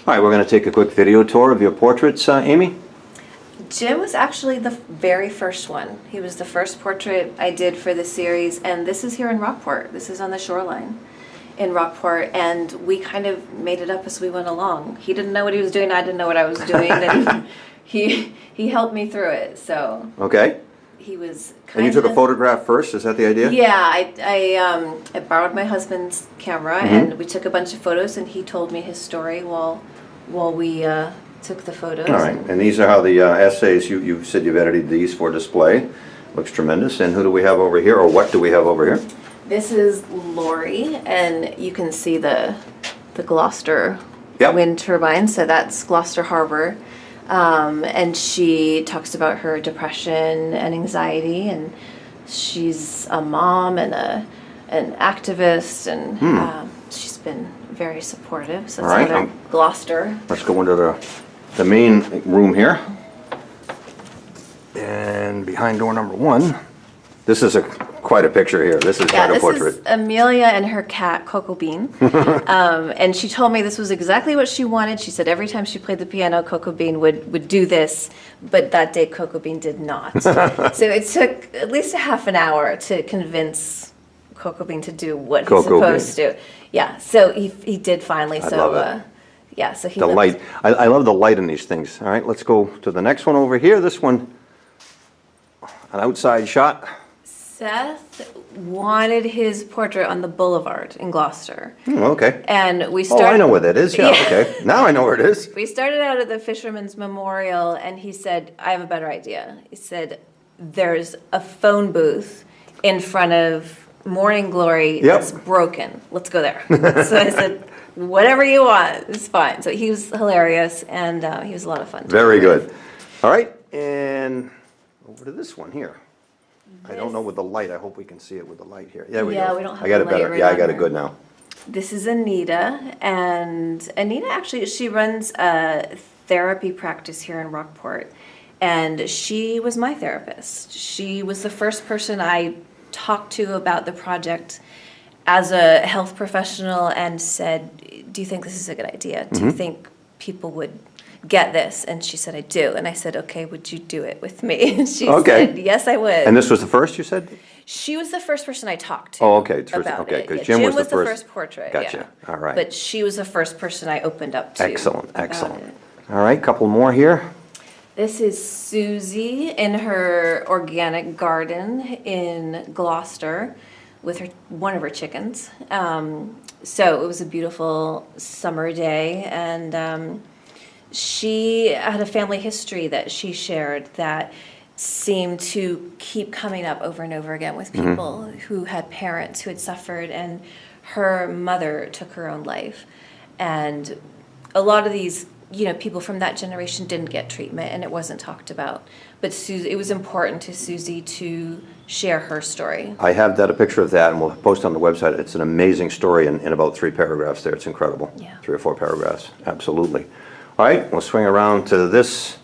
All right, we're going to take a quick video tour of your portraits, Amy. Jim was actually the very first one. He was the first portrait I did for the series, and this is here in Rockport. This is on the shoreline in Rockport, and we kind of made it up as we went along. He didn't know what he was doing, I didn't know what I was doing, and he helped me through it, so. Okay. He was kind of... And you took a photograph first, is that the idea? Yeah, I borrowed my husband's camera, and we took a bunch of photos, and he told me his story while we took the photos. All right, and these are how the essays, you said you've edited these for display. Looks tremendous. And who do we have over here, or what do we have over here? This is Lori, and you can see the Gloucester Yep. wind turbine, so that's Gloucester Harbor. And she talks about her depression and anxiety, and she's a mom and an activist, and she's been very supportive. So All that's right, another Gloucester. Let's go into the main room here. And behind door number 1, this is quite a picture here. This is quite a portrait. This is Amelia and her cat, Coco Bean. And she told me this was exactly what she wanted. She said every time she played the piano, Coco Bean would do this, but that day Coco Bean did not. So it took at least a half an hour to convince Coco Bean to do what he's supposed to. Yeah, so he did finally. I love it. Yeah, so he The lived. light. I love the light in these things. All right, let's go to the next one over here. This one, an outside shot. Seth wanted his portrait on the boulevard in Gloucester. Okay. And we Oh, started. I know where that is. Yeah, okay. Now I know where it is. We started out at the Fisherman's Memorial, and he said, I have a better idea. He said, there's a phone booth in front of Morning Glory that's broken. Let's go there. So I said, whatever you want, it's fine. So he was hilarious, and he was a lot of fun. Very good. All right, and over to this one here. I don't know with the light. I hope we can see it with the light here. Yeah, we Yeah, go. we don't have I got the it light better. right Yeah, I on got it there. good now. This is Anita, and Anita actually, she runs a therapy practice here in Rockport, and she was my therapist. She was the first person I talked to about the project as a health professional and said, do you think this is a good idea? Do you think people would get this? And she said, I do. And I said, okay, would you do it with me? And she said, yes, I would. And this was the first you said? She was the first person I talked to. Oh, okay. About Okay, it. because Yeah, Jim was the first portrait. Gotcha. Yeah. All right. But she was the first person I opened up to. Excellent, about excellent. it. All right, couple more here. This is Susie in her organic garden in Gloucester with one of her chickens. So it was a beautiful summer day, and she had a family history that she shared that seemed to keep coming up over and over again with people who had parents who had suffered, and her mother took her own life. And a lot of these, people from that generation didn't get treatment, and it wasn't talked about. But it was important to Susie to share her story. I have a picture of that, and we'll post on the website. It's an amazing story in about 3 paragraphs there. It's incredible. Yeah. 3 or 4 paragraphs. Absolutely. All right, we'll swing around to this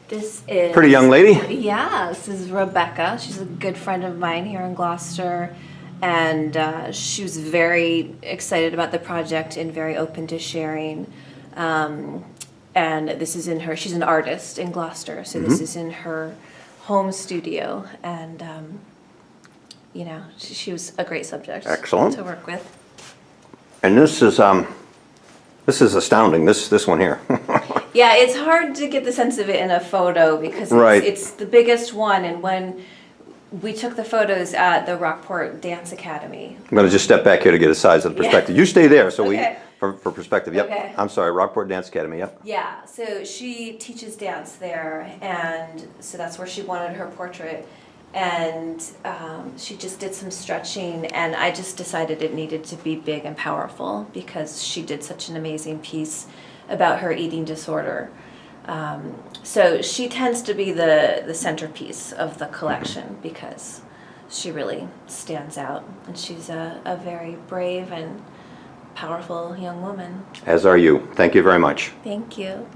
This is... pretty young lady. Yeah, this is Rebecca. She's a good friend of mine here in Gloucester. And she was very excited about the project and very open to sharing. And this is she's an artist in Gloucester, so this is in her home studio. And, she was a great subject Excellent. to work with. And this is astounding, this one here. Yeah, it's hard to get the sense of it in a photo because Right. it's the biggest one. And when we took the photos at the Rockport Dance Academy. I'm going to just step back here to get a size of the perspective. You stay there, so Okay. for perspective. Yep. Okay. I'm sorry, Rockport Dance Academy. Yep. Yeah, so she teaches dance there, and so that's where she wanted her portrait. And she just did some stretching, and I just decided it needed to be big and powerful because she did such an amazing piece about her eating disorder. So she tends to be the centerpiece of the collection because she really stands out, and she's a very brave and powerful young woman. As are you. Thank you very much. Thank you.